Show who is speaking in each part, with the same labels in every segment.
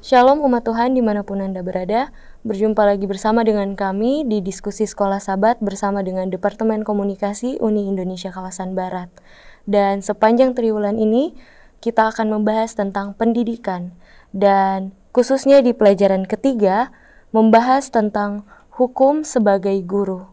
Speaker 1: Shalom umat Tuhan dimanapun Anda berada, berjumpa lagi bersama dengan kami di diskusi Sekolah Sabat bersama dengan Departemen Komunikasi Uni Indonesia Kawasan Barat. Dan sepanjang triwulan ini, kita akan membahas tentang pendidikan. Dan khususnya di pelajaran ketiga, membahas tentang hukum sebagai guru.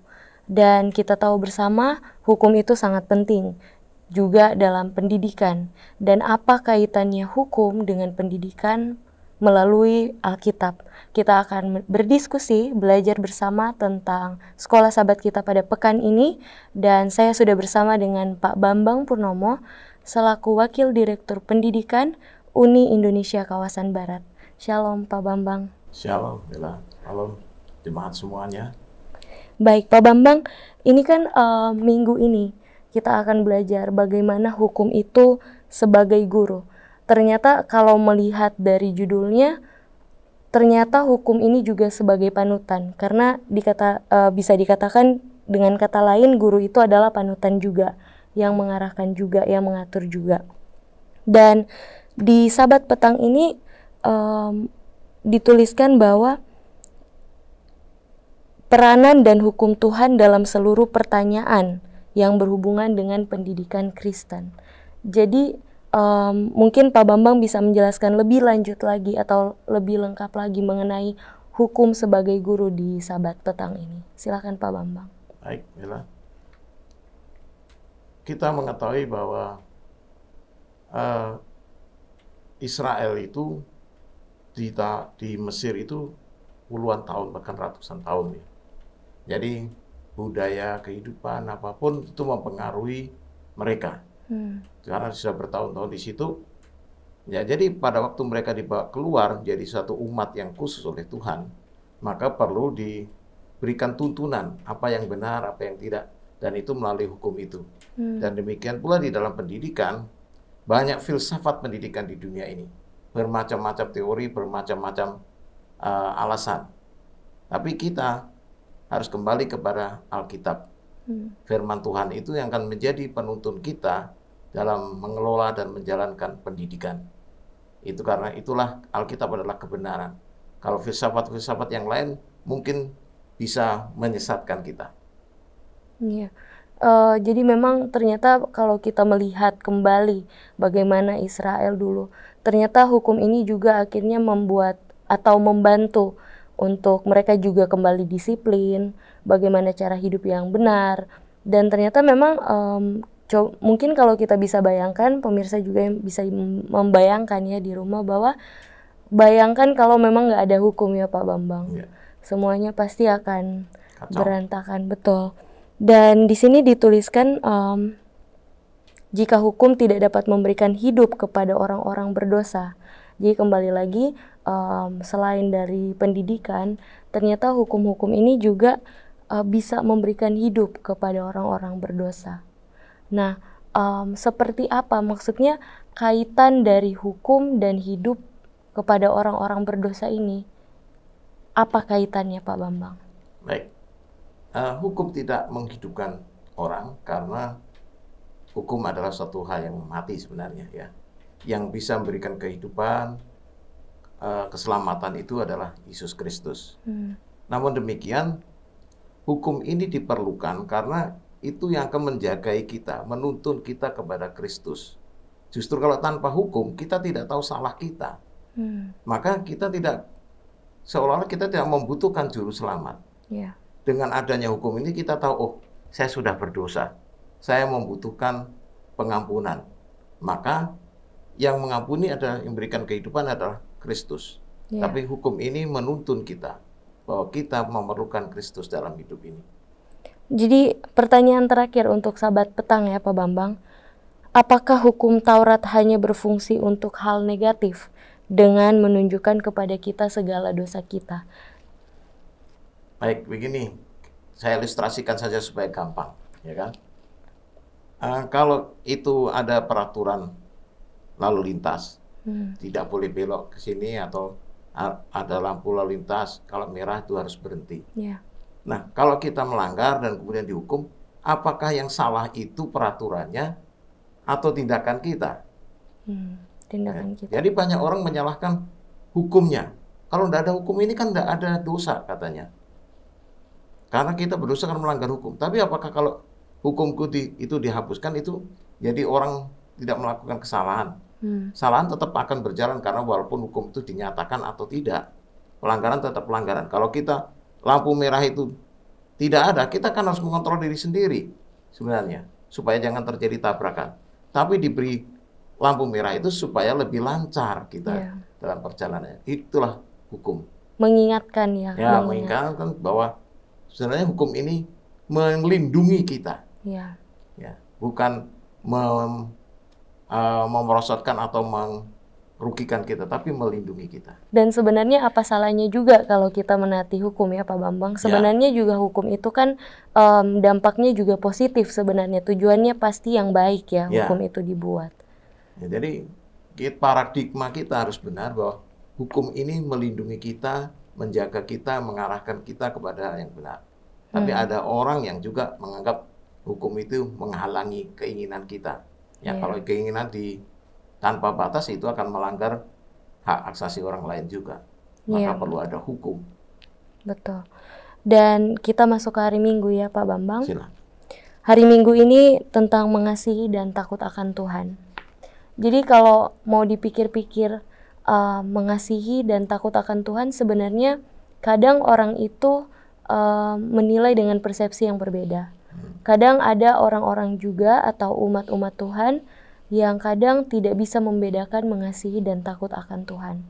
Speaker 1: Dan kita tahu bersama, hukum itu sangat penting juga dalam pendidikan. Dan apa kaitannya hukum dengan pendidikan melalui Alkitab? Kita akan berdiskusi, belajar bersama tentang Sekolah Sabat kita pada pekan ini. Dan saya sudah bersama dengan Pak Bambang Purnomo, selaku Wakil Direktur Pendidikan Uni Indonesia Kawasan Barat. Shalom Pak Bambang.
Speaker 2: Shalom, Bella. Shalom, jemaat semuanya.
Speaker 1: Baik Pak Bambang, ini kan minggu ini kita akan belajar bagaimana hukum itu sebagai guru. Ternyata kalau melihat dari judulnya, ternyata hukum ini juga sebagai panutan. Karena bisa dikatakan dengan kata lain, guru itu adalah panutan juga, yang mengarahkan juga, yang mengatur juga. Dan di Sabat petang ini dituliskan bahwa peranan dan hukum Tuhan dalam seluruh pertanyaan yang berhubungan dengan pendidikan Kristen. Jadi mungkin Pak Bambang bisa menjelaskan lebih lanjut lagi atau lebih lengkap lagi mengenai hukum sebagai guru di Sabat petang ini. Silakan Pak Bambang.
Speaker 2: Baik, Bella. Kita mengetahui bahwa Israel itu di Mesir itu puluhan tahun, bahkan ratusan tahun ya. Jadi budaya, kehidupan, apapun itu mempengaruhi mereka. Karena sudah bertahun-tahun di situ. Ya, jadi pada waktu mereka dibawa keluar jadi satu umat yang khusus oleh Tuhan, maka perlu diberikan tuntunan apa yang benar, apa yang tidak, dan itu melalui hukum itu. Dan demikian pula di dalam pendidikan, banyak filsafat pendidikan di dunia ini, bermacam-macam teori, bermacam-macam alasan. Tapi kita harus kembali kepada Alkitab. Firman Tuhan itu yang akan menjadi penuntun kita dalam mengelola dan menjalankan pendidikan. Itu karena itulah Alkitab adalah kebenaran. Kalau filsafat-filsafat yang lain mungkin bisa menyesatkan kita.
Speaker 1: Iya. Jadi memang ternyata kalau kita melihat kembali bagaimana Israel dulu, ternyata hukum ini juga akhirnya membuat atau membantu untuk mereka juga kembali disiplin, bagaimana cara hidup yang benar. Dan ternyata memang mungkin kalau kita bisa bayangkan, pemirsa juga yang bisa membayangkan ya di rumah, bahwa bayangkan kalau memang nggak ada hukum ya Pak Bambang, semuanya pasti akan berantakan, betul. Dan di sini dituliskan jika hukum tidak dapat memberikan hidup kepada orang-orang berdosa. Jadi kembali lagi, selain dari pendidikan, ternyata hukum-hukum ini juga bisa memberikan hidup kepada orang-orang berdosa. Nah, seperti apa maksudnya kaitan dari hukum dan hidup kepada orang-orang berdosa ini? Apa kaitannya Pak Bambang?
Speaker 2: Baik, hukum tidak menghidupkan orang karena hukum adalah suatu hal yang mati sebenarnya ya. Yang bisa memberikan kehidupan, keselamatan itu adalah Yesus Kristus. Namun demikian, hukum ini diperlukan karena itu yang akan menjagai kita, menuntun kita kepada Kristus. Justru kalau tanpa hukum, kita tidak tahu salah kita. Maka kita tidak, seolah-olah kita tidak membutuhkan juru selamat. Dengan adanya hukum ini kita tahu, oh saya sudah berdosa, saya membutuhkan pengampunan. Maka yang mengampuni adalah, yang memberikan kehidupan adalah Kristus. Tapi hukum ini menuntun kita bahwa kita memerlukan Kristus dalam hidup ini.
Speaker 1: Jadi pertanyaan terakhir untuk Sabat petang ya Pak Bambang, apakah hukum Taurat hanya berfungsi untuk hal negatif dengan menunjukkan kepada kita segala dosa kita?
Speaker 2: Baik, begini, saya ilustrasikan saja supaya gampang, ya kan? Kalau itu ada peraturan lalu lintas, tidak boleh belok ke sini, atau ada lampu lalu lintas, kalau merah itu harus berhenti. Nah, kalau kita melanggar dan kemudian dihukum, apakah yang salah itu peraturannya atau tindakan kita?
Speaker 1: Tindakan kita.
Speaker 2: Jadi banyak orang menyalahkan hukumnya. Kalau tidak ada hukum ini kan tidak ada dosa katanya. Karena kita berdosa karena melanggar hukum. Tapi apakah kalau hukumku itu dihapuskan, itu jadi orang tidak melakukan kesalahan? Kesalahan tetap akan berjalan karena walaupun hukum itu dinyatakan atau tidak, pelanggaran tetap pelanggaran. Kalau kita lampu merah itu tidak ada, kita kan harus mengontrol diri sendiri sebenarnya supaya jangan terjadi tabrakan. Tapi diberi lampu merah itu supaya lebih lancar kita dalam perjalanan. Itulah hukum.
Speaker 1: Mengingatkan ya.
Speaker 2: Ya, mengingatkan bahwa sebenarnya hukum ini melindungi kita.
Speaker 1: Ya.
Speaker 2: Ya, bukan memerosotkan atau merugikan kita, tapi melindungi kita.
Speaker 1: Dan sebenarnya apa salahnya juga kalau kita menaati hukum ya Pak Bambang? Sebenarnya juga hukum itu kan dampaknya juga positif sebenarnya. Tujuannya pasti yang baik ya, hukum itu dibuat.
Speaker 2: Ya, jadi paradigma kita harus benar bahwa hukum ini melindungi kita, menjaga kita, mengarahkan kita kepada yang benar. Tapi ada orang yang juga menganggap hukum itu menghalangi keinginan kita. Ya, kalau keinginan tanpa batas itu akan melanggar hak asasi orang lain juga. Maka perlu ada hukum.
Speaker 1: Betul. Dan kita masuk ke hari Minggu ya Pak Bambang.
Speaker 2: Silakan.
Speaker 1: Hari Minggu ini tentang mengasihi dan takut akan Tuhan. Jadi kalau mau dipikir-pikir, mengasihi dan takut akan Tuhan, sebenarnya kadang orang itu menilai dengan persepsi yang berbeda. Kadang ada orang-orang juga atau umat-umat Tuhan yang kadang tidak bisa membedakan mengasihi dan takut akan Tuhan.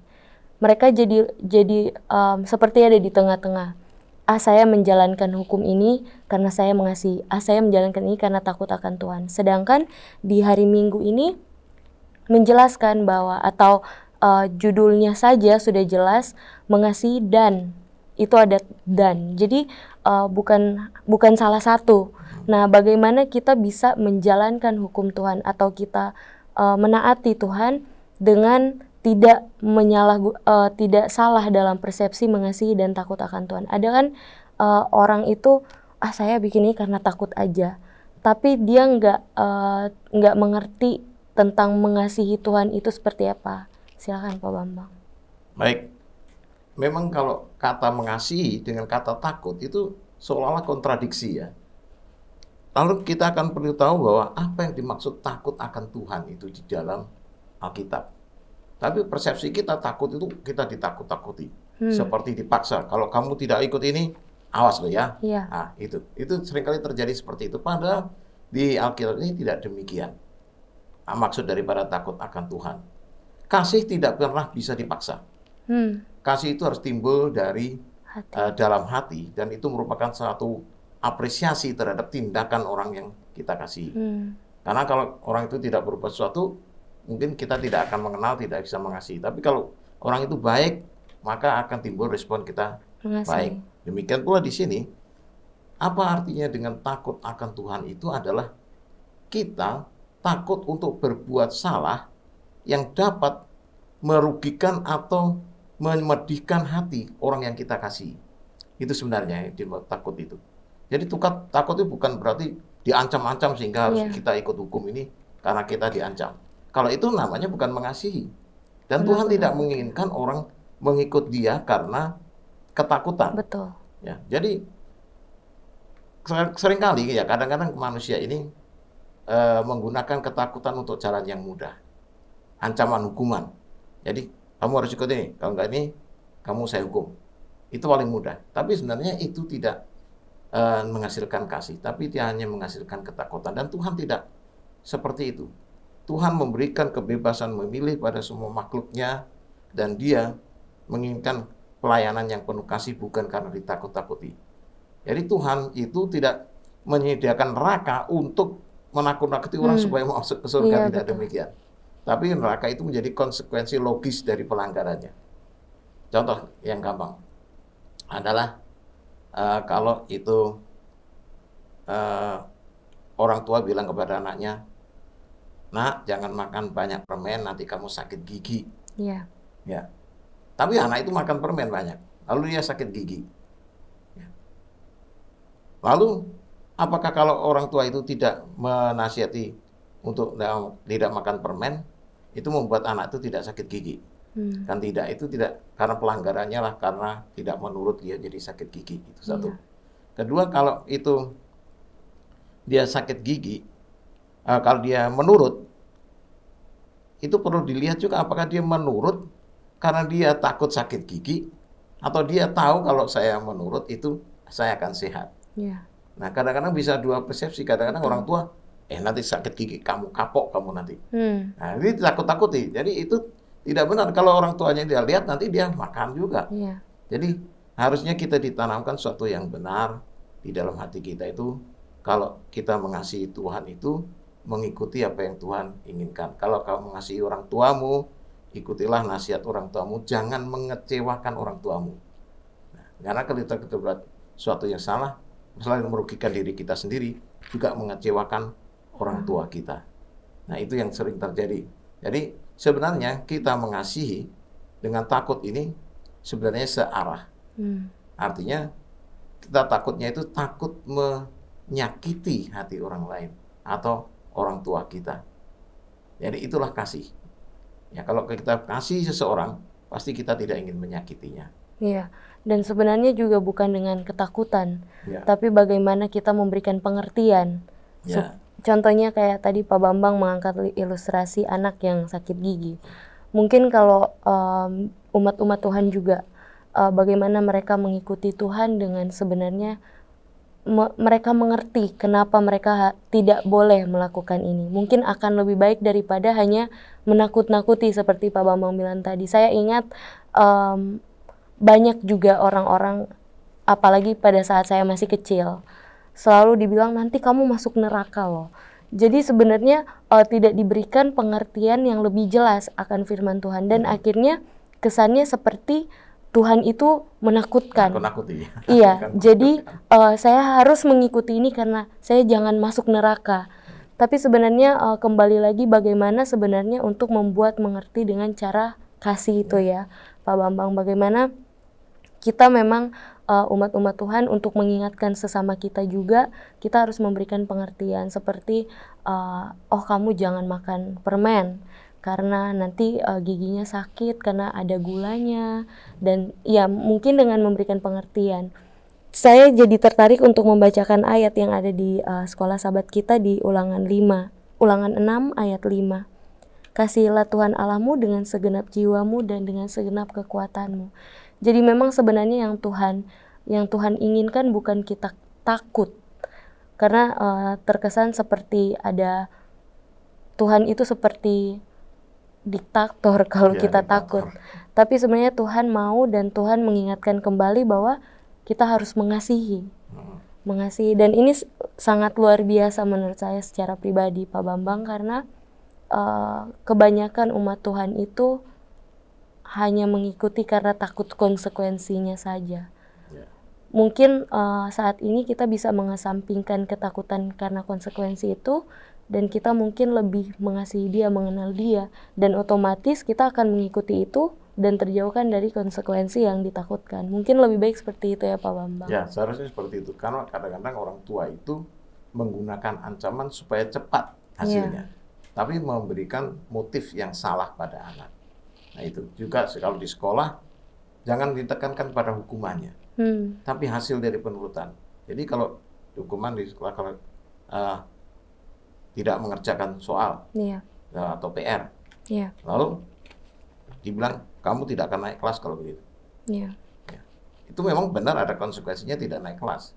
Speaker 1: Mereka jadi seperti ada di tengah-tengah. Saya menjalankan hukum ini karena saya mengasihi. Saya menjalankan ini karena takut akan Tuhan. Sedangkan di hari Minggu ini menjelaskan bahwa atau judulnya saja sudah jelas, mengasihi dan, itu ada dan. Jadi bukan salah satu. Nah, bagaimana kita bisa menjalankan hukum Tuhan atau kita menaati Tuhan dengan tidak tidak salah dalam persepsi mengasihi dan takut akan Tuhan. Ada kan orang itu saya bikin ini karena takut aja, tapi dia nggak mengerti tentang mengasihi Tuhan itu seperti apa. Silakan Pak Bambang.
Speaker 2: Baik, memang kalau kata mengasihi dengan kata takut itu seolah-olah kontradiksi ya. Lalu kita akan perlu tahu bahwa apa yang dimaksud takut akan Tuhan itu di dalam Alkitab. Tapi persepsi kita takut itu kita ditakut-takuti, seperti dipaksa. Kalau kamu tidak ikut ini, awas lo ya. Nah, itu seringkali terjadi seperti itu. Padahal di Alkitab ini tidak demikian. Maksud daripada takut akan Tuhan. Kasih tidak pernah bisa dipaksa. Kasih itu harus timbul dari dalam hati, dan itu merupakan satu apresiasi terhadap tindakan orang yang kita kasih. Karena kalau orang itu tidak berbuat sesuatu, mungkin kita tidak akan mengenal, tidak bisa mengasihi. Tapi kalau orang itu baik, maka akan timbul respon kita baik. Demikian pula di sini, apa artinya dengan takut akan Tuhan itu adalah kita takut untuk berbuat salah yang dapat merugikan atau memedihkan hati orang yang kita kasih. Itu sebenarnya yang takut itu. Jadi takut itu bukan berarti diancam-ancam sehingga harus kita ikut hukum ini karena kita diancam. Kalau itu namanya bukan mengasihi. Dan Tuhan tidak menginginkan orang mengikut Dia karena ketakutan.
Speaker 1: Betul.
Speaker 2: Ya, jadi seringkali ya kadang-kadang manusia ini menggunakan ketakutan untuk jalan yang mudah. Ancaman hukuman. Jadi kamu harus ikut ini, kalau enggak ini kamu saya hukum. Itu paling mudah. Tapi sebenarnya itu tidak menghasilkan kasih, tapi dia hanya menghasilkan ketakutan. Dan Tuhan tidak seperti itu. Tuhan memberikan kebebasan memilih pada semua makhluknya, dan Dia menginginkan pelayanan yang penuh kasih bukan karena ditakut-takuti. Jadi Tuhan itu tidak menyediakan neraka untuk menakut-nakuti orang supaya masuk ke surga, tidak demikian. Tapi neraka itu menjadi konsekuensi logis dari pelanggarannya. Contoh yang gampang adalah kalau itu orang tua bilang kepada anaknya, "Nak, jangan makan banyak permen, nanti kamu sakit gigi."
Speaker 1: Iya.
Speaker 2: Ya. Tapi anak itu makan permen banyak, lalu dia sakit gigi. Ya. Lalu, apakah kalau orang tua itu tidak menasihati untuk tidak makan permen, itu membuat anak itu tidak sakit gigi? Kan tidak, itu tidak karena pelanggarannya lah, karena tidak menurut dia jadi sakit gigi, itu satu.
Speaker 1: Iya.
Speaker 2: Kedua, kalau itu dia sakit gigi, kalau dia menurut, itu perlu dilihat juga apakah dia menurut karena dia takut sakit gigi, atau dia tahu kalau saya menurut itu saya akan sehat.
Speaker 1: Iya.
Speaker 2: Nah, kadang-kadang bisa dua persepsi. Kadang-kadang
Speaker 1: Betul.
Speaker 2: orang tua, nanti sakit gigi, kamu kapok kamu nanti.
Speaker 1: Hmm.
Speaker 2: Nah, ini takut-takuti. Jadi itu tidak benar. Kalau orang tuanya dia lihat, nanti dia makan juga.
Speaker 1: Iya.
Speaker 2: Jadi harusnya kita ditanamkan sesuatu yang benar di dalam hati kita itu. Kalau kita mengasihi Tuhan itu, mengikuti apa yang Tuhan inginkan. Kalau kamu mengasihi orang tuamu, ikutilah nasihat orang tuamu. Jangan mengecewakan orang tuamu. Nah, karena kalau kita berbuat sesuatu yang salah, selain merugikan diri kita sendiri, juga mengecewakan orang tua kita. Nah, itu yang sering terjadi. Jadi, sebenarnya kita mengasihi dengan takut ini sebenarnya searah. Artinya, kita takutnya itu takut menyakiti hati orang lain atau orang tua kita. Jadi, itulah kasih. Ya, kalau kita kasih seseorang, pasti kita tidak ingin menyakitinya.
Speaker 1: Iya, dan sebenarnya juga bukan dengan ketakutan,
Speaker 2: Ya.
Speaker 1: tapi bagaimana kita memberikan pengertian.
Speaker 2: Ya.
Speaker 1: Contohnya kayak tadi Pak Bambang mengangkat ilustrasi anak yang sakit gigi. Mungkin kalau umat-umat Tuhan juga, bagaimana mereka mengikuti Tuhan dengan sebenarnya mereka mengerti kenapa mereka tidak boleh melakukan ini. Mungkin akan lebih baik daripada hanya menakut-nakuti seperti Pak Bambang bilang tadi. Saya ingat banyak juga orang-orang, apalagi pada saat saya masih kecil, selalu dibilang nanti kamu masuk neraka loh. Jadi sebenarnya tidak diberikan pengertian yang lebih jelas akan firman Tuhan, dan akhirnya kesannya seperti Tuhan itu menakutkan. Iya, jadi saya harus mengikuti ini karena saya jangan masuk neraka. Tapi sebenarnya kembali lagi bagaimana sebenarnya untuk membuat mengerti dengan cara kasih itu ya, Pak Bambang. Bagaimana kita memang umat-umat Tuhan untuk mengingatkan sesama kita juga, kita harus memberikan pengertian seperti oh kamu jangan makan permen karena nanti giginya sakit karena ada gulanya, dan ya mungkin dengan memberikan pengertian. Saya jadi tertarik untuk membacakan ayat yang ada di sekolah sahabat kita di Ulangan 6 ayat 5. Kasihilah Tuhan Allahmu dengan segenap jiwamu dan dengan segenap kekuatanmu. Jadi memang sebenarnya yang Tuhan inginkan bukan kita takut, karena terkesan seperti ada Tuhan itu seperti diktator kalau kita takut. Tapi sebenarnya Tuhan mau dan Tuhan mengingatkan kembali bahwa kita harus mengasihi. Dan ini sangat luar biasa menurut saya secara pribadi Pak Bambang, karena kebanyakan umat Tuhan itu hanya mengikuti karena takut konsekuensinya saja. Mungkin saat ini kita bisa mengesampingkan ketakutan karena konsekuensi itu, dan kita mungkin lebih mengasihi dia, mengenal dia, dan otomatis kita akan mengikuti itu dan terjauhkan dari konsekuensi yang ditakutkan. Mungkin lebih baik seperti itu ya Pak Bambang.
Speaker 2: Ya, seharusnya seperti itu. Karena kadang-kadang orang tua itu menggunakan ancaman supaya cepat hasilnya. Tapi memberikan motif yang salah pada anak. Nah itu juga kalau di sekolah, jangan ditekankan pada hukumannya. Tapi hasil dari penurutan. Jadi kalau hukuman di sekolah, kalau tidak mengerjakan soal atau PR, lalu dibilang kamu tidak akan naik kelas kalau begitu. Itu memang benar ada konsekuensinya tidak naik kelas.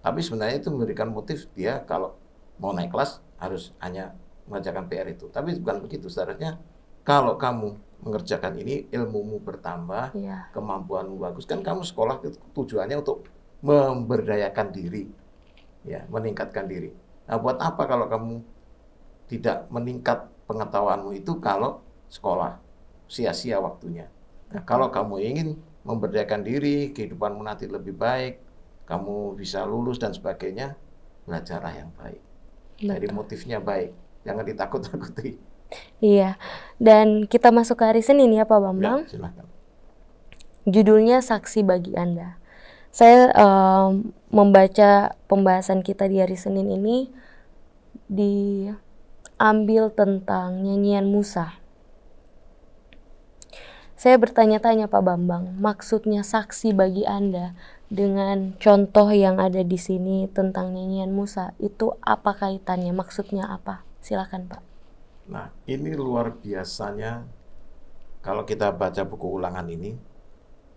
Speaker 2: Tapi sebenarnya itu memberikan motif dia kalau mau naik kelas harus hanya mengerjakan PR itu. Tapi bukan begitu. Seharusnya kalau kamu mengerjakan ini, ilmumu bertambah, kemampuanmu bagus. Kan kamu sekolah itu tujuannya untuk memberdayakan diri, ya, meningkatkan diri. Nah, buat apa kalau kamu tidak meningkat pengetahuanmu itu kalau sekolah? Sia-sia waktunya. Nah, kalau kamu ingin memberdayakan diri, kehidupanmu nanti lebih baik, kamu bisa lulus dan sebagainya, belajarlah yang baik. Jadi motifnya baik, jangan ditakut-takuti.
Speaker 1: Iya, dan kita masuk ke hari Senin ya Pak Bambang.
Speaker 2: Ya, silakan.
Speaker 1: Judulnya Saksi Bagi Anda. Saya membaca pembahasan kita di hari Senin ini diambil tentang nyanyian Musa. Saya bertanya-tanya Pak Bambang, maksudnya saksi bagi Anda dengan contoh yang ada di sini tentang nyanyian Musa, itu apa kaitannya? Maksudnya apa? Silakan Pak.
Speaker 2: Nah, ini luar biasanya kalau kita baca buku ulangan ini,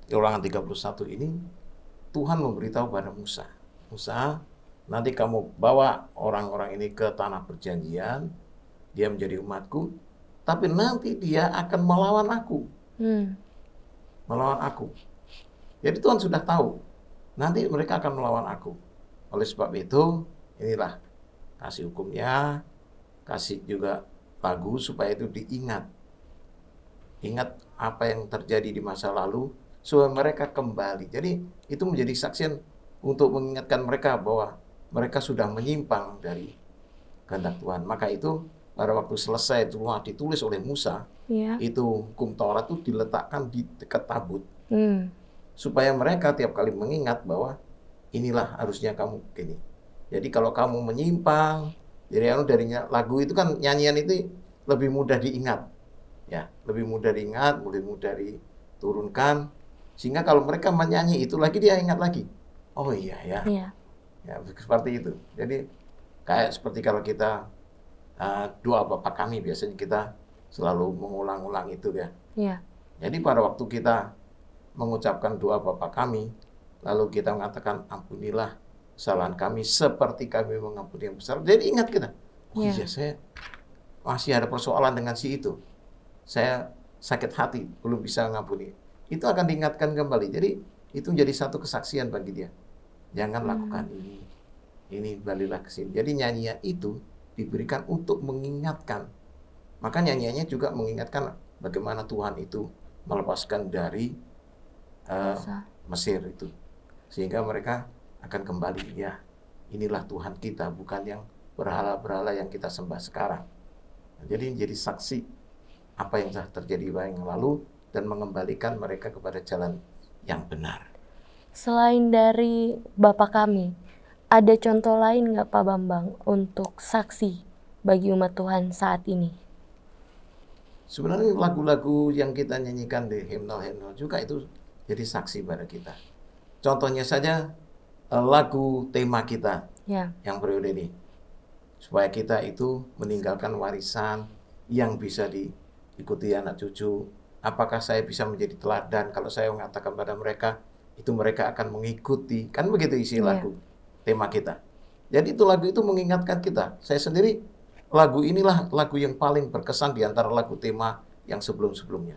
Speaker 2: ulangan 31 ini, Tuhan memberitahu pada Musa, Musa, nanti kamu bawa orang-orang ini ke tanah perjanjian, dia menjadi umatku, tapi nanti dia akan melawan aku. Melawan aku. Jadi Tuhan sudah tahu, nanti mereka akan melawan aku. Oleh sebab itu, inilah kasih hukumnya, kasih juga lagu supaya itu diingat. Ingat apa yang terjadi di masa lalu, supaya mereka kembali. Jadi itu menjadi saksian untuk mengingatkan mereka bahwa mereka sudah menyimpang dari kehendak Tuhan. Maka itu pada waktu selesai semua ditulis oleh Musa, itu hukum Taurat itu diletakkan di dekat tabut. Supaya mereka tiap kali mengingat bahwa inilah harusnya kamu begini. Jadi kalau kamu menyimpang, jadi dari lagu itu kan nyanyian itu lebih mudah diingat. Ya, lebih mudah diingat, lebih mudah diturunkan. Sehingga kalau mereka menyanyi itu lagi, dia ingat lagi. Oh iya ya. Ya, seperti itu. Jadi kayak seperti kalau kita doa Bapa Kami, biasanya kita selalu mengulang-ulang itu ya. Jadi pada waktu kita mengucapkan doa Bapa Kami, lalu kita mengatakan ampunilah kesalahan kami seperti kami mengampuni yang besar. Jadi ingat kita, oh iya saya masih ada persoalan dengan si itu. Saya sakit hati, belum bisa mengampuni. Itu akan diingatkan kembali. Jadi itu menjadi satu kesaksian bagi dia. Jangan lakukan ini balilah ke sini. Jadi nyanyian itu diberikan untuk mengingatkan. Maka nyanyiannya juga mengingatkan bagaimana Tuhan itu melepaskan dari Mesir itu. Sehingga mereka akan kembali, ya inilah Tuhan kita, bukan yang berhala-berhala yang kita sembah sekarang. Jadi menjadi saksi apa yang telah terjadi yang lalu dan mengembalikan mereka kepada jalan yang benar.
Speaker 1: Selain dari Bapa Kami, ada contoh lain nggak Pak Bambang untuk saksi bagi umat Tuhan saat ini?
Speaker 2: Sebenarnya lagu-lagu yang kita nyanyikan di himnal-himnal juga itu jadi saksi pada kita. Contohnya saja lagu tema kita yang periode ini. Supaya kita itu meninggalkan warisan yang bisa diikuti anak cucu. Apakah saya bisa menjadi teladan kalau saya mengatakan pada mereka, itu mereka akan mengikuti. Kan begitu isi lagu tema kita. Jadi itu lagu itu mengingatkan kita. Saya sendiri, lagu inilah lagu yang paling berkesan di antara lagu tema yang sebelum-sebelumnya.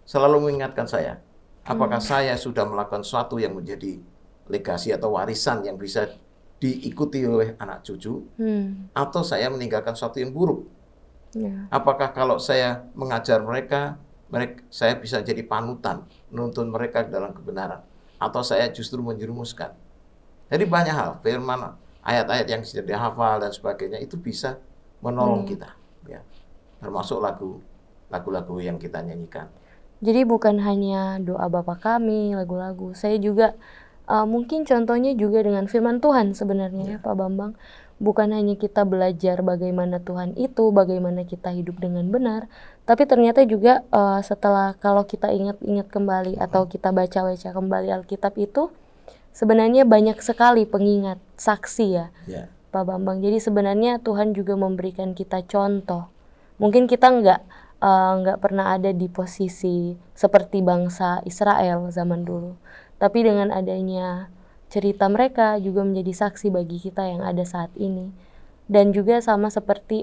Speaker 2: Selalu mengingatkan saya, apakah saya sudah melakukan sesuatu yang menjadi legasi atau warisan yang bisa diikuti oleh anak cucu, atau saya meninggalkan sesuatu yang buruk. Apakah kalau saya mengajar mereka, saya bisa jadi panutan, menuntun mereka dalam kebenaran, atau saya justru menjerumuskan. Jadi banyak hal, firman, ayat-ayat yang sudah dihafal dan sebagainya itu bisa menolong kita, ya. Termasuk lagu-lagu yang kita nyanyikan.
Speaker 1: Jadi bukan hanya doa Bapa Kami, lagu-lagu. Saya juga mungkin contohnya juga dengan firman Tuhan sebenarnya ya Pak Bambang. Bukan hanya kita belajar bagaimana Tuhan itu, bagaimana kita hidup dengan benar, tapi ternyata juga setelah kalau kita ingat-ingat kembali atau kita baca-baca kembali Alkitab itu, sebenarnya banyak sekali pengingat, saksi ya Pak Bambang. Jadi sebenarnya Tuhan juga memberikan kita contoh. Mungkin kita nggak pernah ada di posisi seperti bangsa Israel zaman dulu. Tapi dengan adanya cerita mereka juga menjadi saksi bagi kita yang ada saat ini. Dan juga sama seperti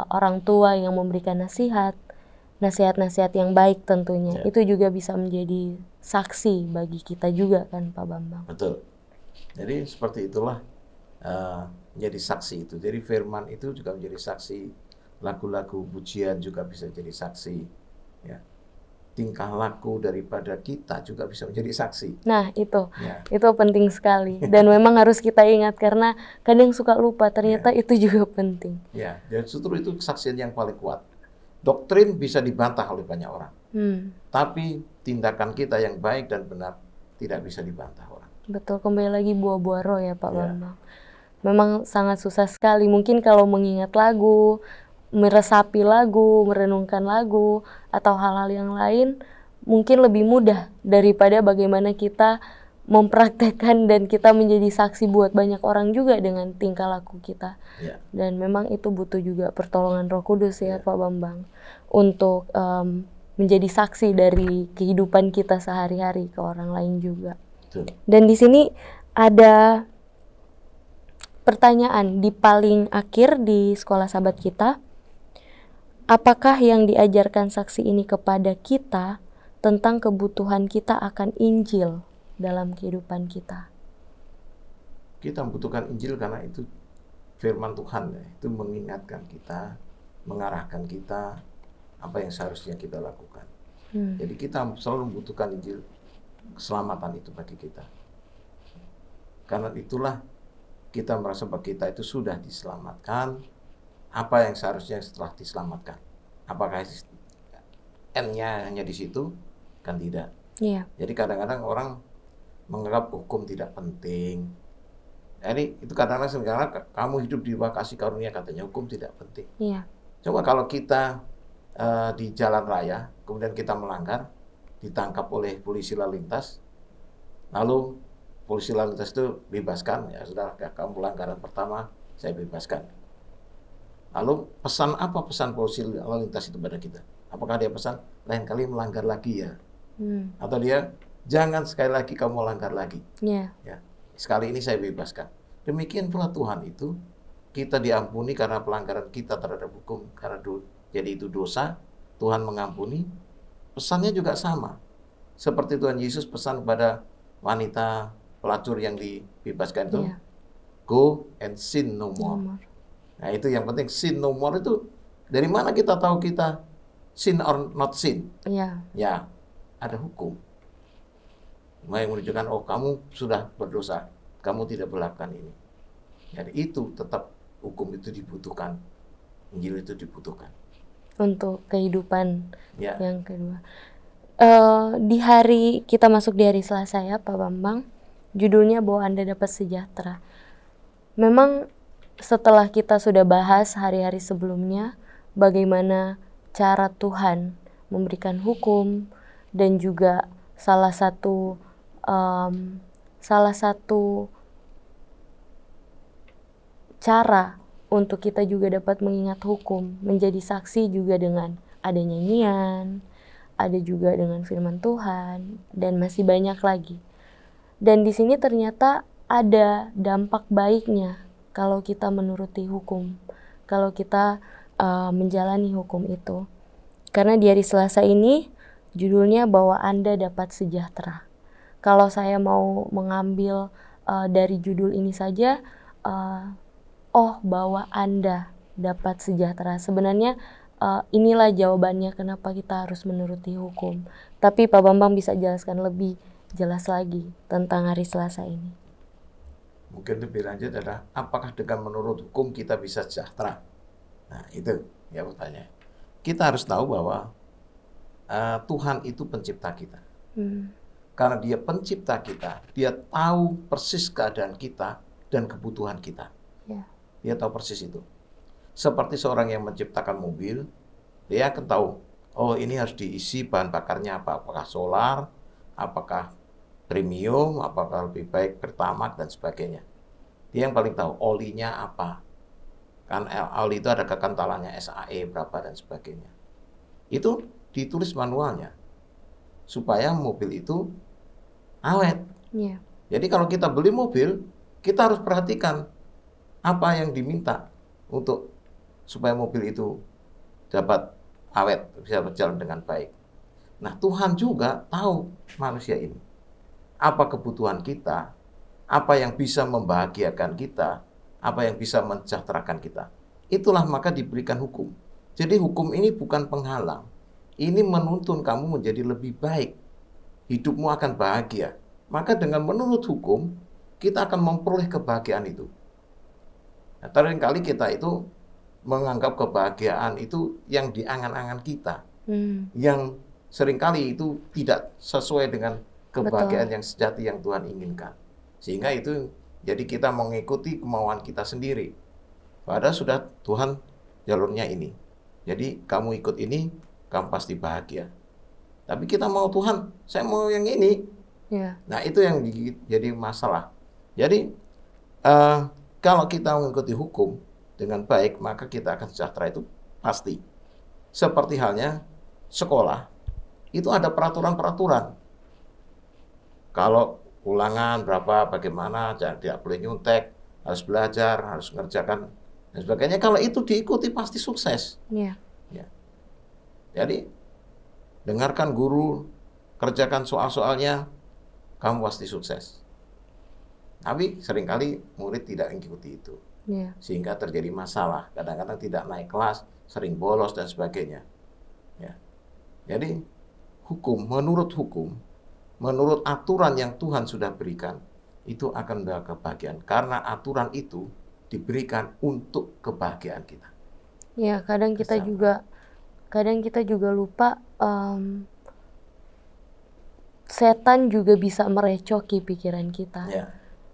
Speaker 1: orang tua yang memberikan nasihat-nasihat yang baik tentunya. Itu juga bisa menjadi saksi bagi kita juga kan Pak Bambang.
Speaker 2: Betul. Jadi seperti itulah menjadi saksi itu. Jadi firman itu juga menjadi saksi. Lagu-lagu pujian juga bisa jadi saksi. Ya. Tingkah laku daripada kita juga bisa menjadi saksi.
Speaker 1: Nah itu penting sekali dan memang harus kita ingat karena kadang suka lupa ternyata itu juga penting.
Speaker 2: Ya, dan justru itu kesaksian yang paling kuat. Doktrin bisa dibantah oleh banyak orang, tapi tindakan kita yang baik dan benar tidak bisa dibantah orang.
Speaker 1: Betul, kembali lagi buah-buah roh ya Pak Bambang. Memang sangat susah sekali. Mungkin kalau mengingat lagu, meresapi lagu, merenungkan lagu, atau hal-hal yang lain, mungkin lebih mudah daripada bagaimana kita mempraktekkan dan kita menjadi saksi buat banyak orang juga dengan tingkah laku kita. Dan memang itu butuh juga pertolongan Roh Kudus ya Pak Bambang untuk menjadi saksi dari kehidupan kita sehari-hari ke orang lain juga. Dan di sini ada pertanyaan di paling akhir di sekolah sahabat kita. Apakah yang diajarkan saksi ini kepada kita tentang kebutuhan kita akan Injil dalam kehidupan kita?
Speaker 2: Kita membutuhkan Injil karena itu firman Tuhan ya. Itu mengingatkan kita, mengarahkan kita apa yang seharusnya kita lakukan. Jadi kita selalu membutuhkan Injil, keselamatan itu bagi kita. Karena itulah kita merasa bahwa kita itu sudah diselamatkan. Apa yang seharusnya setelah diselamatkan? Apakah N-nya hanya di situ? Kan tidak. Jadi kadang-kadang orang menganggap hukum tidak penting. Jadi itu kadang-kadang kamu hidup di bawah kasih karunia, katanya hukum tidak penting. Coba kalau kita di jalan raya, kemudian kita melanggar, ditangkap oleh polisi lalu lintas, lalu polisi lalu lintas itu bebaskan, ya sudah, kamu pelanggaran pertama, saya bebaskan. Lalu pesan apa pesan polisi lalu lintas itu pada kita? Apakah dia pesan lain kali melanggar lagi ya? Atau dia jangan sekali lagi kamu melanggar lagi? Ya, sekali ini saya bebaskan. Demikian pula Tuhan itu, kita diampuni karena pelanggaran kita terhadap hukum, karena jadi itu dosa, Tuhan mengampuni. Pesannya juga sama. Seperti Tuhan Yesus pesan kepada wanita pelacur yang dibebaskan itu, go and sin no more. Nah itu yang penting, sin no more itu dari mana kita tahu kita sin or not sin? Ya, ada hukum. Yang menunjukkan, oh kamu sudah berdosa, kamu tidak melakukan ini. Jadi itu tetap hukum itu dibutuhkan, Injil itu dibutuhkan.
Speaker 1: Untuk kehidupan yang kedua. Di hari kita masuk di hari Selasa ya Pak Bambang, judulnya bahwa Anda dapat sejahtera. Memang setelah kita sudah bahas hari-hari sebelumnya, bagaimana cara Tuhan memberikan hukum, dan juga salah satu cara untuk kita juga dapat mengingat hukum, menjadi saksi juga dengan ada nyanyian, ada juga dengan firman Tuhan, dan masih banyak lagi. Dan di sini ternyata ada dampak baiknya kalau kita menuruti hukum, kalau kita menjalani hukum itu. Karena di hari Selasa ini judulnya bahwa Anda dapat sejahtera. Kalau saya mau mengambil dari judul ini saja, bahwa Anda dapat sejahtera. Sebenarnya inilah jawabannya kenapa kita harus menuruti hukum. Tapi Pak Bambang bisa jelaskan lebih jelas lagi tentang hari Selasa ini.
Speaker 2: Mungkin lebih lanjut adalah, apakah dengan menurut hukum kita bisa sejahtera? Nah itu ya pertanyaan. Kita harus tahu bahwa Tuhan itu pencipta kita. Karena dia pencipta kita, dia tahu persis keadaan kita dan kebutuhan kita. Dia tahu persis itu. Seperti seorang yang menciptakan mobil, dia akan tahu, oh ini harus diisi bahan bakarnya apa, apakah solar, apakah premium, apakah lebih baik pertamax dan sebagainya. Dia yang paling tahu olinya apa. Kan oli itu ada kekentalannya SAE berapa dan sebagainya. Itu ditulis manualnya supaya mobil itu awet. Jadi kalau kita beli mobil, kita harus perhatikan apa yang diminta untuk supaya mobil itu dapat awet, bisa berjalan dengan baik. Nah, Tuhan juga tahu manusia ini. Apa kebutuhan kita, apa yang bisa membahagiakan kita, apa yang bisa mensejahterakan kita. Itulah maka diberikan hukum. Jadi hukum ini bukan penghalang. Ini menuntun kamu menjadi lebih baik. Hidupmu akan bahagia. Maka dengan menurut hukum, kita akan memperoleh kebahagiaan itu. Nah, seringkali kita itu menganggap kebahagiaan itu yang di angan-angan kita. Yang seringkali itu tidak sesuai dengan kebahagiaan yang sejati yang Tuhan inginkan. Sehingga itu jadi kita mengikuti kemauan kita sendiri. Padahal sudah Tuhan jalurnya ini. Jadi kamu ikut ini, kamu pasti bahagia. Tapi kita mau Tuhan, saya mau yang ini.
Speaker 1: Ya.
Speaker 2: Nah, itu yang jadi masalah. Jadi, kalau kita mengikuti hukum dengan baik, maka kita akan sejahtera, itu pasti. Seperti halnya sekolah, itu ada peraturan-peraturan. Kalau ulangan berapa, bagaimana, tidak boleh nyontek, harus belajar, harus mengerjakan, dan sebagainya. Kalau itu diikuti, pasti sukses.
Speaker 1: Ya.
Speaker 2: Ya. Jadi, dengarkan guru, kerjakan soal-soalnya, kamu pasti sukses. Tapi seringkali murid tidak mengikuti itu.
Speaker 1: Ya.
Speaker 2: Sehingga terjadi masalah. Kadang-kadang tidak naik kelas, sering bolos, dan sebagainya. Ya. Jadi, hukum, menurut aturan yang Tuhan sudah berikan, itu akan membawa kebahagiaan. Karena aturan itu diberikan untuk kebahagiaan kita.
Speaker 1: Ya, kadang kita juga lupa, setan juga bisa merecoki pikiran kita.
Speaker 2: Ya.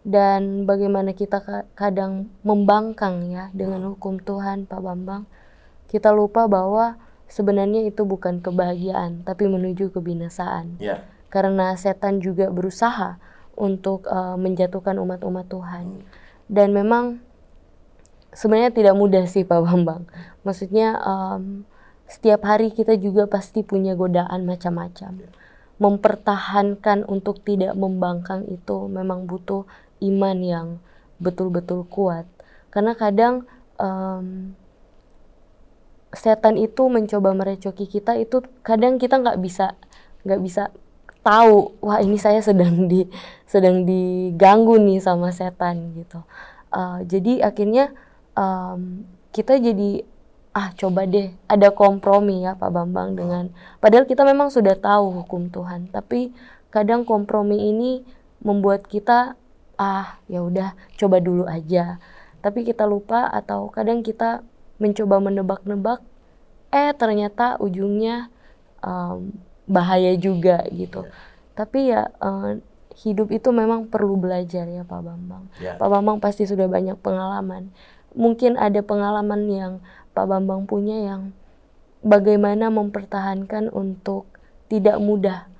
Speaker 1: Dan bagaimana kita kadang membangkang ya dengan hukum Tuhan, Pak Bambang. Kita lupa bahwa sebenarnya itu bukan kebahagiaan, tapi menuju kebinasaan.
Speaker 2: Ya.
Speaker 1: Karena setan juga berusaha untuk menjatuhkan umat-umat Tuhan. Dan memang sebenarnya tidak mudah sih Pak Bambang. Maksudnya setiap hari kita juga pasti punya godaan macam-macam. Mempertahankan untuk tidak membangkang itu memang butuh iman yang betul-betul kuat. Karena kadang setan itu mencoba merecoki kita, itu kadang kita nggak bisa tahu, wah ini saya sedang diganggu nih sama setan gitu. Jadi akhirnya kita jadi coba deh ada kompromi ya Pak Bambang dengan, padahal kita memang sudah tahu hukum Tuhan, tapi kadang kompromi ini membuat kita ya udah coba dulu aja. Tapi kita lupa, atau kadang kita mencoba menebak-nebak, ternyata ujungnya bahaya juga gitu. Tapi ya hidup itu memang perlu belajar ya Pak Bambang. Pak Bambang pasti sudah banyak pengalaman. Mungkin ada pengalaman yang Pak Bambang punya yang bagaimana mempertahankan untuk tidak mudah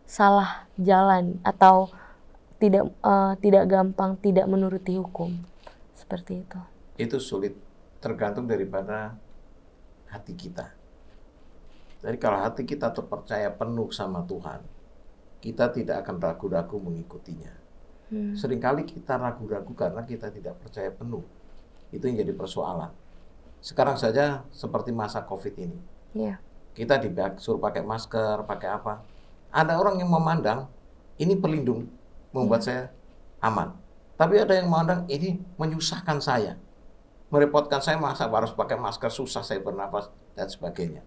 Speaker 1: salah jalan, atau tidak gampang tidak menuruti hukum. Seperti itu.
Speaker 2: Itu sulit, tergantung daripada hati kita. Jadi kalau hati kita terpercaya penuh sama Tuhan, kita tidak akan ragu-ragu mengikutinya. Seringkali kita ragu-ragu karena kita tidak percaya penuh. Itu yang jadi persoalan. Sekarang saja seperti masa COVID ini. Kita disuruh pakai masker, pakai apa. Ada orang yang memandang ini pelindung, membuat saya aman. Tapi ada yang memandang ini menyusahkan saya, merepotkan saya, masa harus pakai masker, susah saya bernapas, dan sebagainya.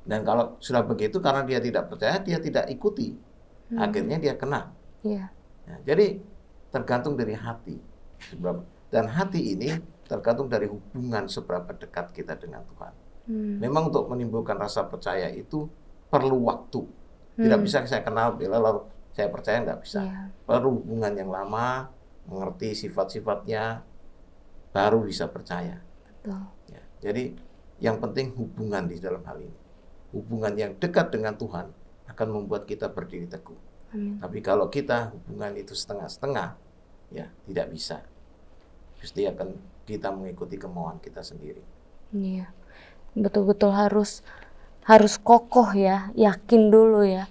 Speaker 2: Dan kalau sudah begitu, karena dia tidak percaya, dia tidak ikuti. Akhirnya dia kena. Nah, jadi tergantung dari hati. Dan hati ini tergantung dari hubungan seberapa dekat kita dengan Tuhan. Memang untuk menimbulkan rasa percaya itu perlu waktu. Tidak bisa saya kenal bila lalu saya percaya, nggak bisa. Perlu hubungan yang lama, mengerti sifat-sifatnya, baru bisa percaya. Ya, jadi yang penting hubungan di dalam hal ini. Hubungan yang dekat dengan Tuhan akan membuat kita berdiri teguh. Tapi kalau kita hubungan itu setengah-setengah, ya tidak bisa. Pasti akan kita mengikuti kemauan kita sendiri.
Speaker 1: Iya, betul-betul harus kokoh ya, yakin dulu ya,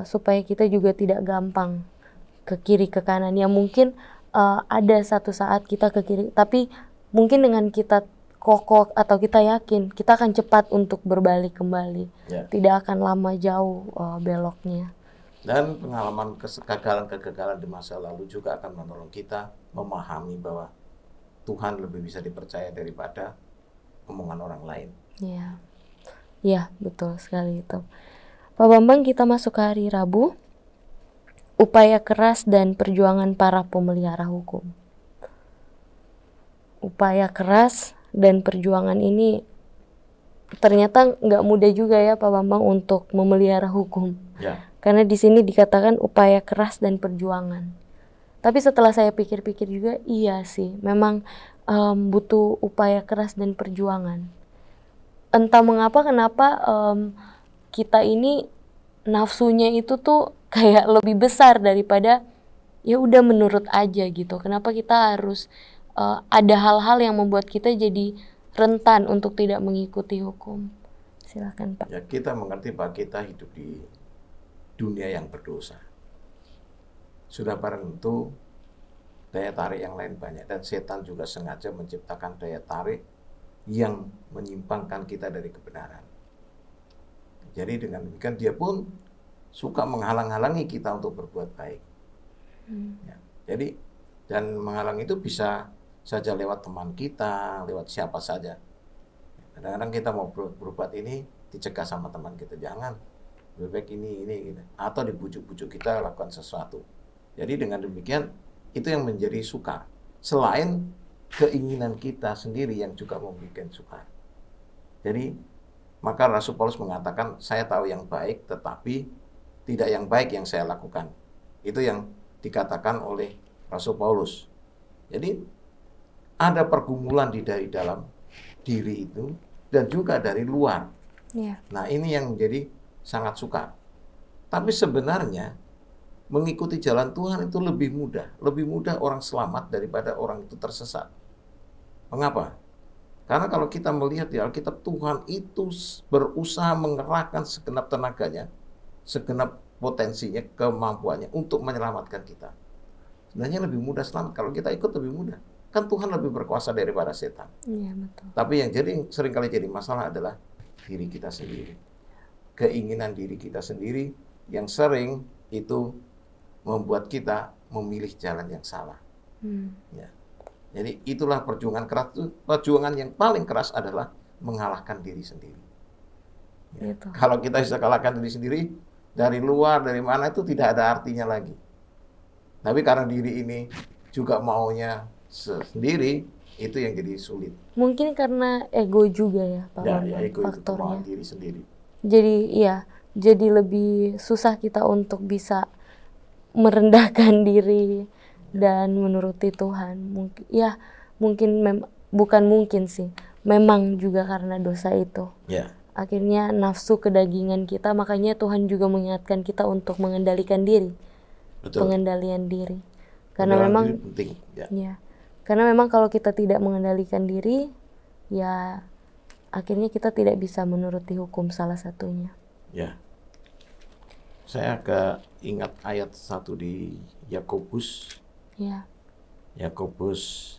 Speaker 1: supaya kita juga tidak gampang ke kiri ke kanan. Ya mungkin ada satu saat kita ke kiri, tapi mungkin dengan kita kokoh atau kita yakin, kita akan cepat untuk berbalik kembali. Tidak akan lama jauh beloknya.
Speaker 2: Dan pengalaman kegagalan di masa lalu juga akan menolong kita memahami bahwa Tuhan lebih bisa dipercaya daripada omongan orang lain.
Speaker 1: Iya, betul sekali itu. Pak Bambang, kita masuk ke hari Rabu. Upaya keras dan perjuangan para pemelihara hukum. Upaya keras dan perjuangan ini ternyata nggak mudah juga ya Pak Bambang untuk memelihara hukum. Karena di sini dikatakan upaya keras dan perjuangan. Tapi setelah saya pikir-pikir juga, iya sih, memang butuh upaya keras dan perjuangan. entah mengapa kenapa kita ini nafsunya itu tuh kayak lebih besar daripada ya udah menurut aja gitu. Kenapa kita harus ada hal-hal yang membuat kita jadi rentan untuk tidak mengikuti hukum? Silakan Pak.
Speaker 2: Ya, kita mengerti bahwa kita hidup di dunia yang berdosa. Sudah barang tentu daya tarik yang lain banyak, dan setan juga sengaja menciptakan daya tarik yang menyimpangkan kita dari kebenaran. Jadi dengan demikian dia pun suka menghalang-halangi kita untuk berbuat baik. Ya, jadi dan menghalang itu bisa saja lewat teman kita, lewat siapa saja. Kadang-kadang kita mau berbuat ini dicegah sama teman kita, jangan, lebih baik ini gitu. Atau dibujuk-bujuk kita lakukan sesuatu. Jadi dengan demikian itu yang menjadi sukar. Selain keinginan kita sendiri yang juga membuat sukar. Jadi maka Rasul Paulus mengatakan, saya tahu yang baik tetapi tidak yang baik yang saya lakukan. Itu yang dikatakan oleh Rasul Paulus. Jadi ada pergumulan dari dalam diri itu dan juga dari luar.
Speaker 1: Yeah.
Speaker 2: Nah ini yang menjadi sangat sukar. Tapi sebenarnya mengikuti jalan Tuhan itu lebih mudah orang selamat daripada orang itu tersesat. Mengapa? Karena kalau kita melihat di Alkitab, Tuhan itu berusaha mengerahkan segenap tenaganya, segenap potensinya, kemampuannya untuk menyelamatkan kita. Sebenarnya lebih mudah selamat kalau kita ikut, lebih mudah. Kan Tuhan lebih berkuasa daripada setan.
Speaker 1: Iya, betul.
Speaker 2: Tapi yang seringkali jadi masalah adalah diri kita sendiri. Keinginan diri kita sendiri yang sering itu membuat kita memilih jalan yang salah. Ya. Jadi itulah perjuangan keras. Perjuangan yang paling keras adalah mengalahkan diri sendiri. Ya.
Speaker 1: Gitu.
Speaker 2: Kalau kita bisa kalahkan diri sendiri, dari luar, dari mana itu tidak ada artinya lagi. Tapi karena diri ini juga maunya sendiri, itu yang jadi sulit.
Speaker 1: Mungkin karena ego juga ya Pak
Speaker 2: Ya,
Speaker 1: Bambang,
Speaker 2: ego
Speaker 1: faktornya.
Speaker 2: itu diri sendiri.
Speaker 1: Jadi lebih susah kita untuk bisa merendahkan diri dan menuruti Tuhan. Bukan mungkin sih. Memang juga karena dosa itu.
Speaker 2: Ya.
Speaker 1: Akhirnya nafsu kedagingan kita, makanya Tuhan juga mengingatkan kita untuk mengendalikan diri.
Speaker 2: Betul.
Speaker 1: Pengendalian diri. Karena memang
Speaker 2: diri penting.
Speaker 1: Ya. Karena memang kalau kita tidak mengendalikan diri, ya akhirnya kita tidak bisa menuruti hukum salah satunya.
Speaker 2: Ya. Saya agak ingat ayat 1 di Yakobus.
Speaker 1: Ya.
Speaker 2: Yakobus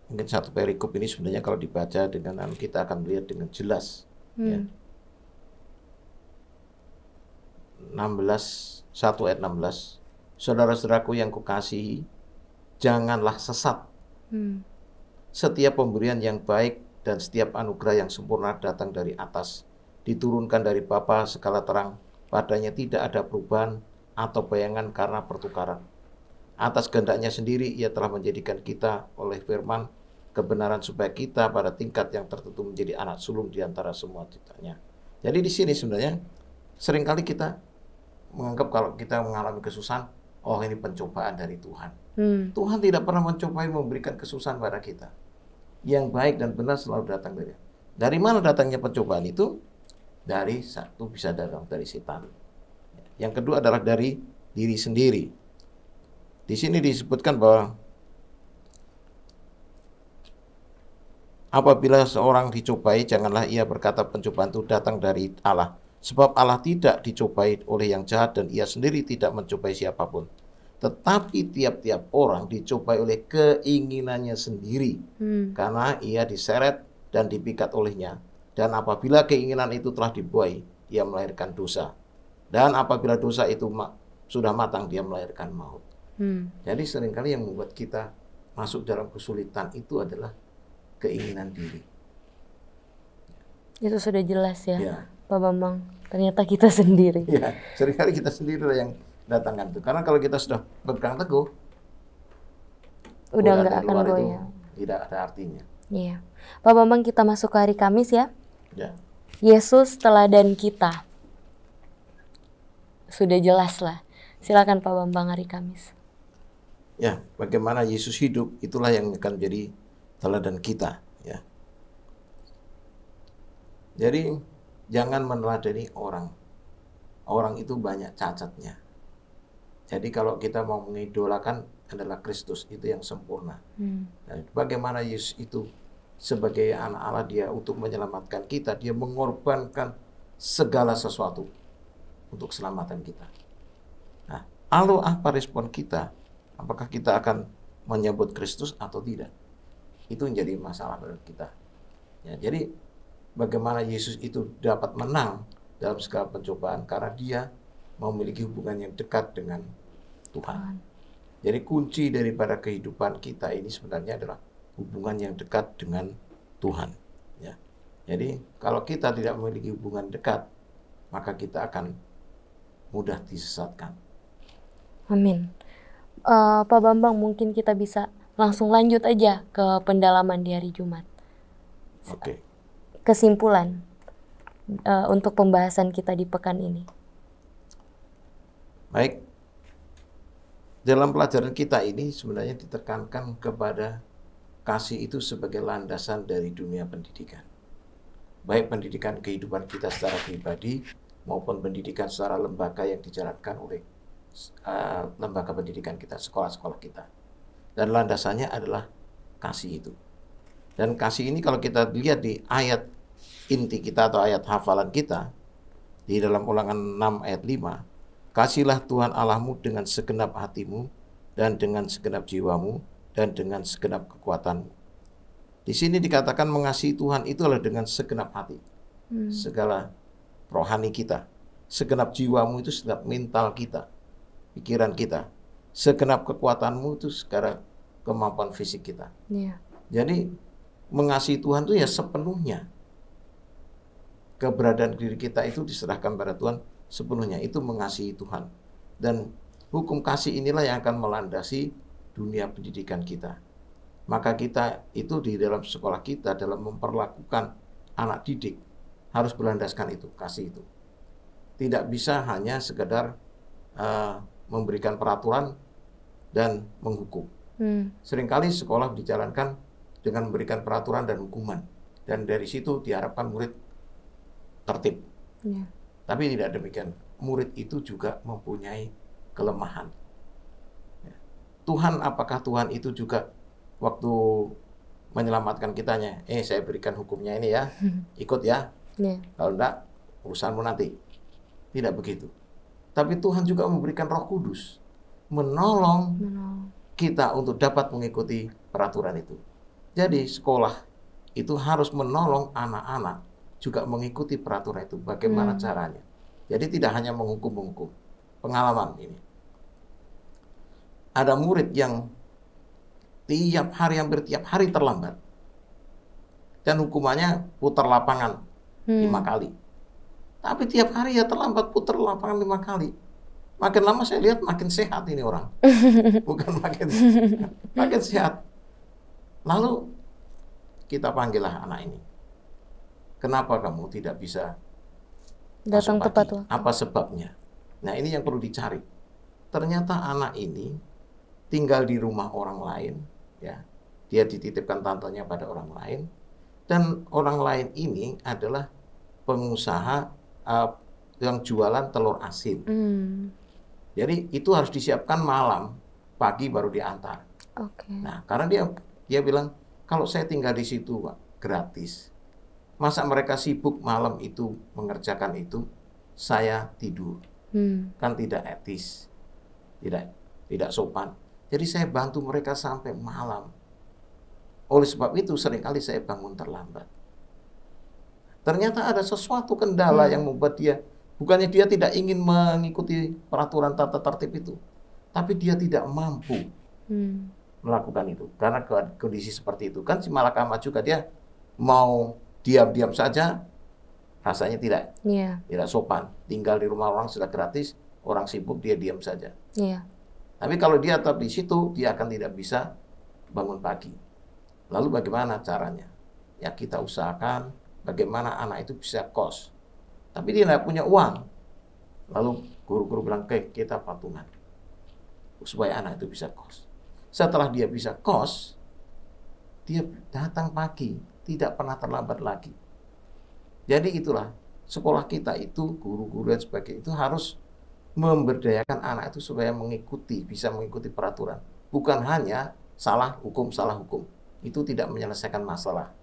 Speaker 2: mungkin satu perikop ini sebenarnya kalau dibaca dengan kita akan melihat dengan jelas. Ya. 1 ayat 16. Saudara-saudaraku yang kukasihi, janganlah sesat. Setiap pemberian yang baik dan setiap anugerah yang sempurna datang dari atas, diturunkan dari Bapa segala terang, padanya tidak ada perubahan atau bayangan karena pertukaran. Atas kehendaknya sendiri ia telah menjadikan kita oleh firman kebenaran supaya kita pada tingkat yang tertentu menjadi anak sulung di antara semua ciptanya. Jadi di sini sebenarnya seringkali kita menganggap kalau kita mengalami kesusahan, oh ini pencobaan dari Tuhan. Tuhan tidak pernah mencobai memberikan kesusahan pada kita. Yang baik dan benar selalu datang dari. Dari mana datangnya pencobaan itu? Dari satu bisa datang dari setan. Yang kedua adalah dari diri sendiri. Di sini disebutkan bahwa apabila seorang dicobai, janganlah ia berkata pencobaan itu datang dari Allah. Sebab Allah tidak dicobai oleh yang jahat dan ia sendiri tidak mencobai siapapun. Tetapi tiap-tiap orang dicobai oleh keinginannya sendiri. Karena ia diseret dan dipikat olehnya. Dan apabila keinginan itu telah dibuai, ia melahirkan dosa. Dan apabila dosa itu sudah matang, dia melahirkan maut. Jadi seringkali yang membuat kita masuk dalam kesulitan itu adalah keinginan diri.
Speaker 1: Itu sudah jelas ya,
Speaker 2: Ya.
Speaker 1: Pak Bambang. Ternyata kita sendiri.
Speaker 2: Ya, seringkali kita sendiri yang datangkan itu. Karena kalau kita sudah berpegang teguh,
Speaker 1: udah nggak akan goyah.
Speaker 2: Tidak ada artinya.
Speaker 1: Iya, Pak Bambang, kita masuk ke hari Kamis ya.
Speaker 2: Ya.
Speaker 1: Yesus teladan kita. sudah jelas lah. Silakan Pak Bambang Hari Kamis.
Speaker 2: Ya, bagaimana Yesus hidup itulah yang akan jadi teladan kita, ya. Jadi jangan meneladani orang. Orang itu banyak cacatnya. Jadi kalau kita mau mengidolakan adalah Kristus, itu yang sempurna. Nah, bagaimana Yesus itu sebagai anak Allah, dia untuk menyelamatkan kita, dia mengorbankan segala sesuatu untuk keselamatan kita. Nah, lalu apa respon kita? Apakah kita akan menyebut Kristus atau tidak? Itu menjadi masalah bagi kita. Ya, jadi bagaimana Yesus itu dapat menang dalam segala pencobaan karena dia memiliki hubungan yang dekat dengan Tuhan. Jadi kunci daripada kehidupan kita ini sebenarnya adalah hubungan yang dekat dengan Tuhan. Ya. Jadi kalau kita tidak memiliki hubungan dekat, maka kita akan mudah disesatkan.
Speaker 1: Amin. Pak Bambang, mungkin kita bisa langsung lanjut aja ke pendalaman di hari Jumat.
Speaker 2: Oke.
Speaker 1: Kesimpulan untuk pembahasan kita di pekan ini.
Speaker 2: Baik. Dalam pelajaran kita ini sebenarnya ditekankan kepada kasih itu sebagai landasan dari dunia pendidikan. Baik pendidikan kehidupan kita secara pribadi maupun pendidikan secara lembaga yang dijalankan oleh lembaga pendidikan kita, sekolah-sekolah kita. Dan landasannya adalah kasih itu. Dan kasih ini kalau kita lihat di ayat inti kita atau ayat hafalan kita, di dalam Ulangan 6 ayat 5, kasihlah Tuhan Allahmu dengan segenap hatimu dan dengan segenap jiwamu dan dengan segenap kekuatanmu. Di sini dikatakan mengasihi Tuhan itu adalah dengan segenap hati. Segala rohani kita. Segenap jiwamu itu segenap mental kita, pikiran kita. Segenap kekuatanmu itu segala kemampuan fisik kita.
Speaker 1: Yeah.
Speaker 2: Jadi mengasihi Tuhan itu ya sepenuhnya. Keberadaan diri kita itu diserahkan pada Tuhan sepenuhnya, itu mengasihi Tuhan. Dan hukum kasih inilah yang akan melandasi dunia pendidikan kita. Maka kita itu di dalam sekolah kita dalam memperlakukan anak didik harus berlandaskan itu, kasih itu. Tidak bisa hanya sekedar memberikan peraturan dan menghukum. Seringkali sekolah dijalankan dengan memberikan peraturan dan hukuman. Dan dari situ diharapkan murid tertib.
Speaker 1: Yeah.
Speaker 2: Tapi tidak demikian. Murid itu juga mempunyai kelemahan. Tuhan, apakah Tuhan itu juga waktu menyelamatkan kitanya, saya berikan hukumnya ini ya, ikut ya.
Speaker 1: Yeah.
Speaker 2: Kalau enggak, urusanmu nanti. Tidak begitu. Tapi Tuhan juga memberikan Roh Kudus, menolong kita untuk dapat mengikuti peraturan itu. Jadi sekolah itu harus menolong anak-anak juga mengikuti peraturan itu. Bagaimana caranya? Jadi tidak hanya menghukum-menghukum. Pengalaman ini. Ada murid yang hampir tiap hari terlambat. Dan hukumannya putar lapangan 5 kali. Tapi tiap hari ya terlambat, putar lapangan 5 kali. Makin lama saya lihat makin sehat ini orang. Bukan makin sehat. Lalu kita panggillah anak ini. Kenapa kamu tidak bisa
Speaker 1: datang tepat waktu?
Speaker 2: Apa sebabnya? Nah, ini yang perlu dicari. Ternyata anak ini tinggal di rumah orang lain, ya. Dia dititipkan tantenya pada orang lain, dan orang lain ini adalah pengusaha yang jualan telur asin. Jadi itu harus disiapkan malam, pagi baru diantar. Nah, karena dia bilang, kalau saya tinggal di situ, Pak, gratis. Masa mereka sibuk malam itu mengerjakan itu, saya tidur. Kan tidak etis, tidak sopan. Jadi saya bantu mereka sampai malam. Oleh sebab itu seringkali saya bangun terlambat. Ternyata ada sesuatu kendala yang membuat dia, bukannya dia tidak ingin mengikuti peraturan tata tertib itu, tapi dia tidak mampu melakukan itu. Karena kondisi seperti itu. Kan si Malakama juga dia mau diam-diam saja, rasanya tidak sopan. Tinggal di rumah orang sudah gratis, orang sibuk dia diam saja. Tapi kalau dia tetap di situ, dia akan tidak bisa bangun pagi. Lalu bagaimana caranya? Ya kita usahakan bagaimana anak itu bisa kos. Tapi dia tidak punya uang. Lalu Guru-guru bilang, "Oke, kita patungan supaya anak itu bisa kos." Setelah dia bisa kos, dia datang pagi, tidak pernah terlambat lagi. Jadi itulah sekolah kita itu, guru-guru dan sebagainya itu harus memberdayakan anak itu supaya bisa mengikuti peraturan. Bukan hanya salah hukum. Itu tidak menyelesaikan masalah.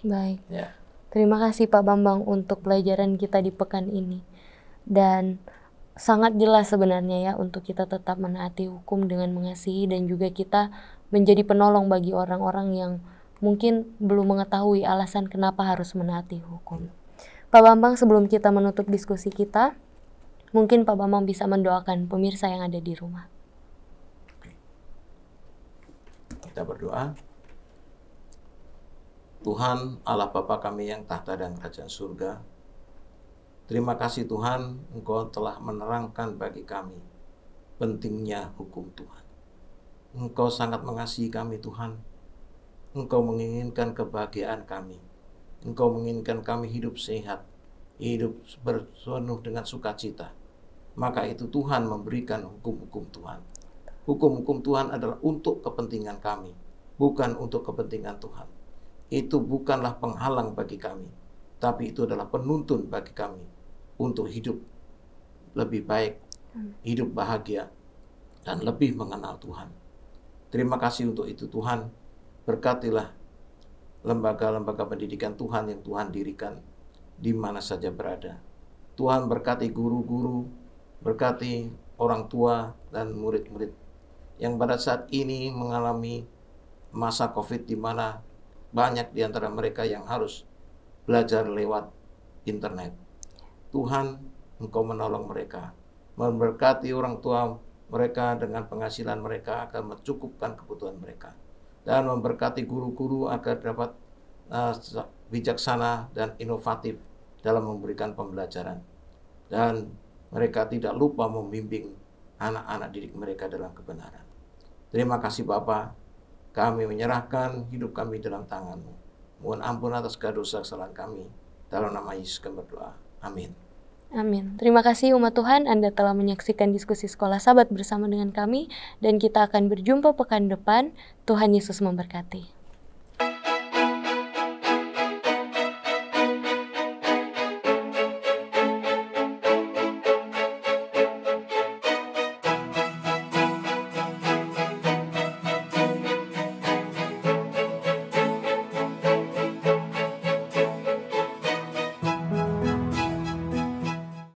Speaker 1: Baik.
Speaker 2: Ya.
Speaker 1: Terima kasih Pak Bambang untuk pelajaran kita di pekan ini. Dan sangat jelas sebenarnya ya untuk kita tetap menaati hukum dengan mengasihi, dan juga kita menjadi penolong bagi orang-orang yang mungkin belum mengetahui alasan kenapa harus menaati hukum. Pak Bambang, sebelum kita menutup diskusi kita, mungkin Pak Bambang bisa mendoakan pemirsa yang ada di rumah.
Speaker 2: Kita berdoa. Tuhan Allah Bapa kami yang tahta dan kerajaan surga, terima kasih Tuhan, Engkau telah menerangkan bagi kami pentingnya hukum Tuhan. Engkau sangat mengasihi kami Tuhan. Engkau menginginkan kebahagiaan kami. Engkau menginginkan kami hidup sehat, hidup penuh dengan sukacita. Maka itu Tuhan memberikan hukum-hukum Tuhan. Hukum-hukum Tuhan adalah untuk kepentingan kami, bukan untuk kepentingan Tuhan. Itu bukanlah penghalang bagi kami, tapi itu adalah penuntun bagi kami untuk hidup lebih baik, hidup bahagia, dan lebih mengenal Tuhan. Terima kasih untuk itu Tuhan. Berkatilah lembaga-lembaga pendidikan Tuhan yang Tuhan dirikan di mana saja berada. Tuhan berkati guru-guru, berkati orang tua dan murid-murid yang pada saat ini mengalami masa COVID di mana banyak di antara mereka yang harus belajar lewat internet. Tuhan, Engkau menolong mereka, memberkati orang tua mereka dengan penghasilan mereka agar mencukupkan kebutuhan mereka, dan memberkati guru-guru agar dapat bijaksana dan inovatif dalam memberikan pembelajaran, dan mereka tidak lupa membimbing anak-anak didik mereka dalam kebenaran. Terima kasih Bapa, kami menyerahkan hidup kami dalam tangan-Mu. Mohon ampun atas dosa kesalahan kami. Dalam nama Yesus kami berdoa. Amin.
Speaker 1: Amin. Terima kasih umat Tuhan, Anda telah menyaksikan diskusi Sekolah Sabat bersama dengan kami, dan kita akan berjumpa pekan depan. Tuhan Yesus memberkati.